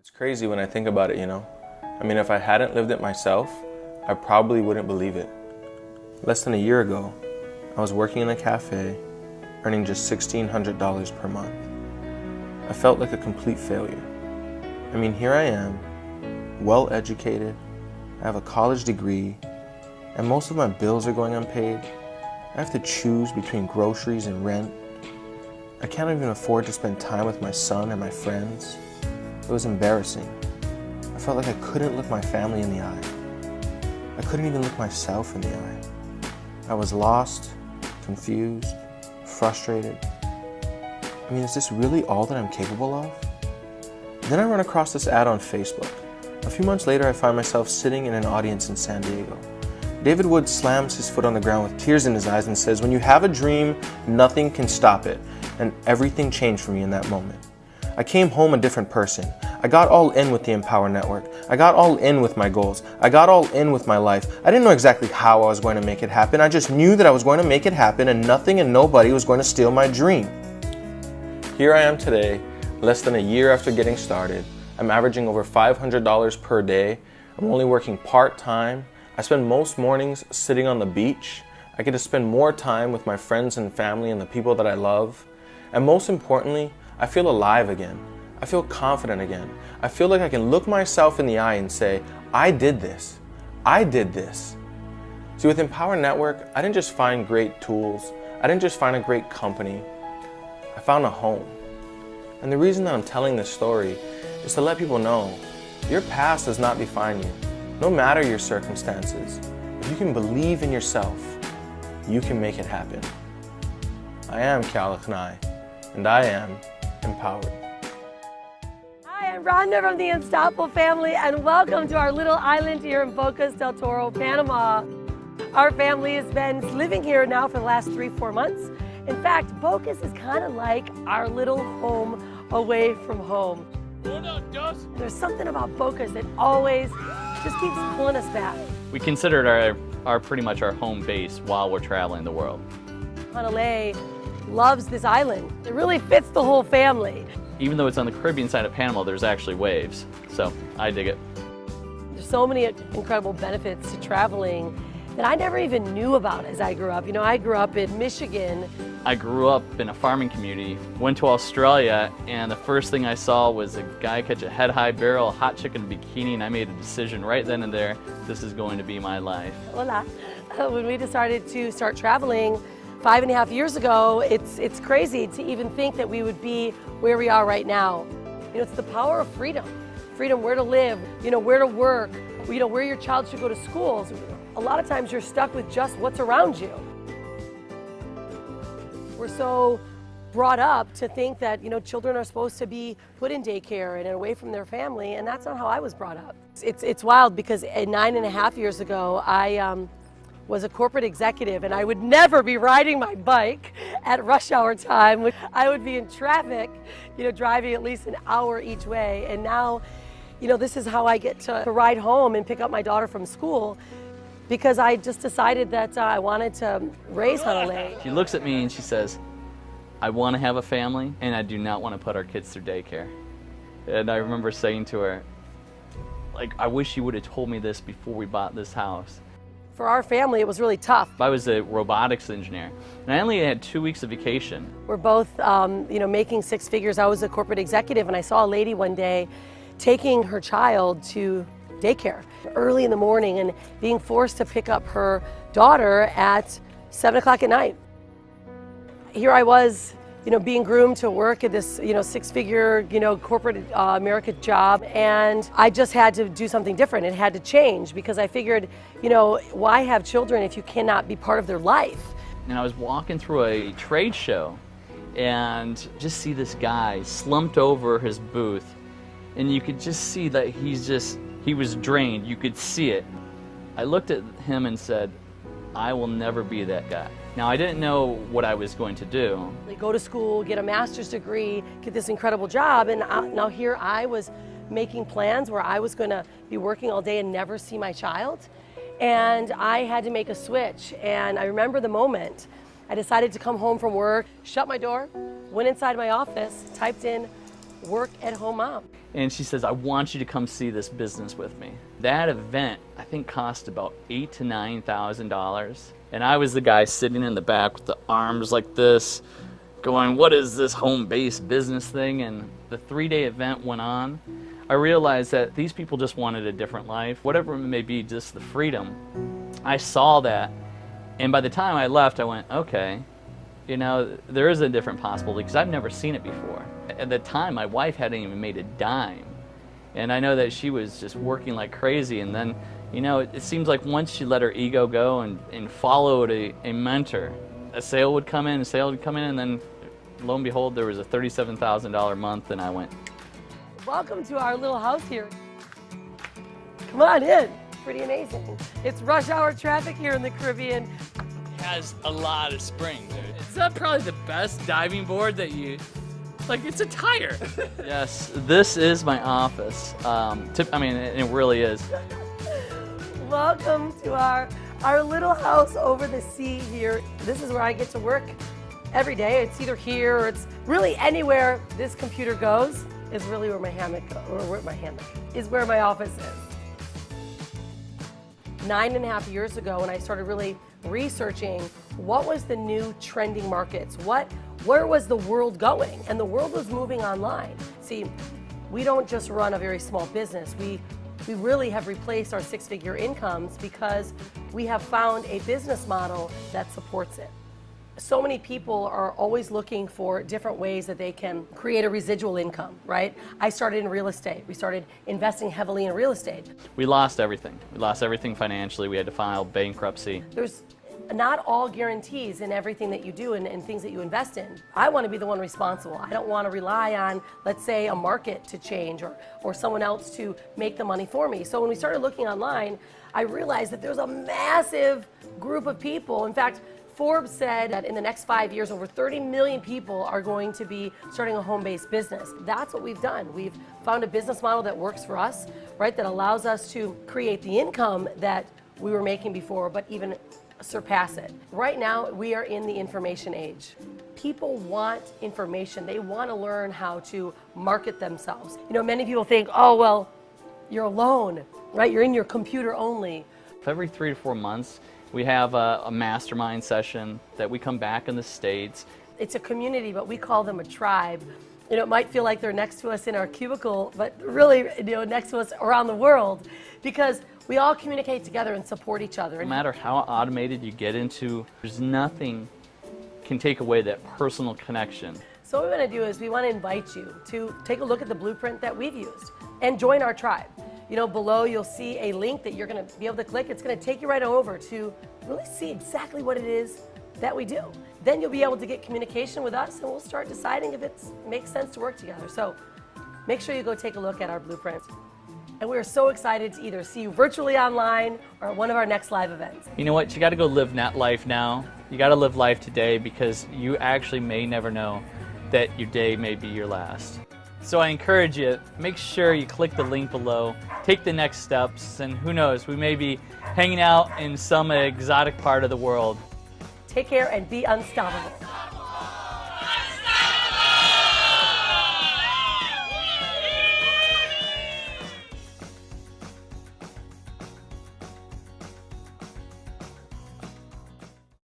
It's crazy when I think about it, you know? I mean, if I hadn't lived it myself, I probably wouldn't believe it. Less than a year ago, I was working in a cafe, earning just $1,600 per month. I felt like a complete failure. I mean, here I am, well educated, I have a college degree, and most of my bills are going unpaid. I have to choose between groceries and rent. I can't even afford to spend time with my son and my friends. It was embarrassing. I felt like I couldn't look my family in the eye. I couldn't even look myself in the eye. I was lost, confused, frustrated. I mean, is this really all that I'm capable of? Then I run across this ad on Facebook. A few months later, I find myself sitting in an audience in San Diego. David Wood slams his foot on the ground with tears in his eyes and says, "When you have a dream, nothing can stop it." And everything changed for me in that moment. I came home a different person. I got all in with the Empower Network. I got all in with my goals. I got all in with my life. I didn't know exactly how I was going to make it happen. I just knew that I was going to make it happen, and nothing and nobody was going to steal my dream. Here I am today, less than a year after getting started. I'm averaging over $500 per day. I'm only working part-time. I spend most mornings sitting on the beach. I get to spend more time with my friends and family and the people that I love. And most importantly, I feel alive again. I feel confident again. I feel like I can look myself in the eye and say, I did this. I did this. See, with Empower Network, I didn't just find great tools. I didn't just find a great company. I found a home. And the reason that I'm telling this story is to let people know your past does not define you. No matter your circumstances, if you can believe in yourself, you can make it happen. I am Cal Akhnai, and I am empowered. Hi, I'm Rhonda from the Unstoppable family, and welcome to our little island here in Bocas del Toro, Panama. Our family has been living here now for the last 3-4 months. In fact, Bocas is kind of like our little home away from home. There's something about Bocas that always just keeps pulling us back. We consider it our pretty much our home base while we're traveling the world. Hanalei loves this island. It really fits the whole family. Even though it's on the Caribbean side of Panama, there's actually waves, so I dig it. There's so many incredible benefits to traveling that I never even knew about as I grew up. You know, I grew up in Michigan. I grew up in a farming community, went to Australia, and the first thing I saw was a guy catch a head-high barrel, a hot chicken bikini, and I made a decision right then and there, this is going to be my life. Hola. When we decided to start traveling 5.5 years ago, it's crazy to even think that we would be where we are right now. You know, it's the power of freedom. Freedom where to live, you know, where to work, you know, where your child should go to schools. A lot of times you're stuck with just what's around you. We're so brought up to think that, you know, children are supposed to be put in daycare and away from their family, and that's not how I was brought up. It's wild because 9.5 years ago, I was a corporate executive, and I would never be riding my bike at rush hour time. I would be in traffic, you know, driving at least an hour each way, and now, you know, this is how I get to ride home and pick up my daughter from school, because I just decided that I wanted to raise Hanalei. She looks at me and she says, I want to have a family, and I do not want to put our kids through daycare. And I remember saying to her, like, I wish you would have told me this before we bought this house. For our family, it was really tough. I was a robotics engineer, and I only had 2 weeks of vacation. We're both, you know, making 6 figures. I was a corporate executive, and I saw a lady one day taking her child to daycare early in the morning and being forced to pick up her daughter at 7 o'clock at night. Here I was, you know, being groomed to work at this, you know, 6-figure, you know, corporate America job, and I just had to do something different. It had to change because I figured, you know, why have children if you cannot be part of their life? And I was walking through a trade show and just see this guy slumped over his booth, and you could just see that he was drained. You could see it. I looked at him and said, I will never be that guy. Now, I didn't know what I was going to do. Go to school, get a master's degree, get this incredible job, and now here I was making plans where I was going to be working all day and never see my child. And I had to make a switch, and I remember the moment. I decided to come home from work, shut my door, went inside my office, typed in work-at-home mom. And she says, I want you to come see this business with me. That event, I think, cost about $8,000 to $9,000. And I was the guy sitting in the back with the arms like this, going, what is this home-based business thing? And the 3-day event went on. I realized that these people just wanted a different life, whatever it may be, just the freedom. I saw that, and by the time I left, I went, okay, you know, there is a different possibility, because I've never seen it before. At the time, my wife hadn't even made a dime, and I know that she was just working like crazy. And then, you know, it seems like once she let her ego go and followed a mentor, a sale would come in, and then lo and behold, there was a $37,000 month, and I went, welcome to our little house here. Come on in. Pretty amazing. It's rush hour traffic here in the Caribbean. It has a lot of springs. It's probably the best diving board that you, like, it's a tire. Yes, this is my office. I mean, it really is. Welcome to our little house over the sea here. This is where I get to work every day. It's either here or it's really anywhere this computer goes is really where my hammock goes, or where my hammock is where my office is. 9.5 years ago, when I started really researching what was the new trending markets, where was the world going, and the world was moving online. See, we don't just run a very small business. We really have replaced our 6-figure incomes because we have found a business model that supports it. So many people are always looking for different ways that they can create a residual income, right? I started in real estate. We started investing heavily in real estate. We lost everything. We lost everything financially. We had to file bankruptcy. There's not all guarantees in everything that you do and things that you invest in. I want to be the one responsible. I don't want to rely on, let's say, a market to change or someone else to make the money for me. So when we started looking online, I realized that there's a massive group of people. In fact, Forbes said that in the next 5 years, over 30 million people are going to be starting a home-based business. That's what we've done. We've found a business model that works for us, right, that allows us to create the income that we were making before, but even surpass it. Right now, we are in the information age. People want information. They want to learn how to market themselves. You know, many people think, oh, well, you're alone, right? You're in your computer only. Every 3 to 4 months, we have a mastermind session that we come back in the States. It's a community, but we call them a tribe. You know, it might feel like they're next to us in our cubicle, but really, you know, next to us around the world, because we all communicate together and support each other. No matter how automated you get into, there's nothing can take away that personal connection. So what we want to do is we want to invite you to take a look at the blueprint that we've used and join our tribe. You know, below you'll see a link that you're going to be able to click. It's going to take you right over to really see exactly what it is that we do. Then you'll be able to get communication with us, and we'll start deciding if it makes sense to work together. So make sure you go take a look at our blueprint. And we're so excited to either see you virtually online or at one of our next live events. You know what? You got to go live life now. You got to live life today, because you actually may never know that your day may be your last. So I encourage you, make sure you click the link below, take the next steps, and who knows, we may be hanging out in some exotic part of the world. Take care and be unstoppable.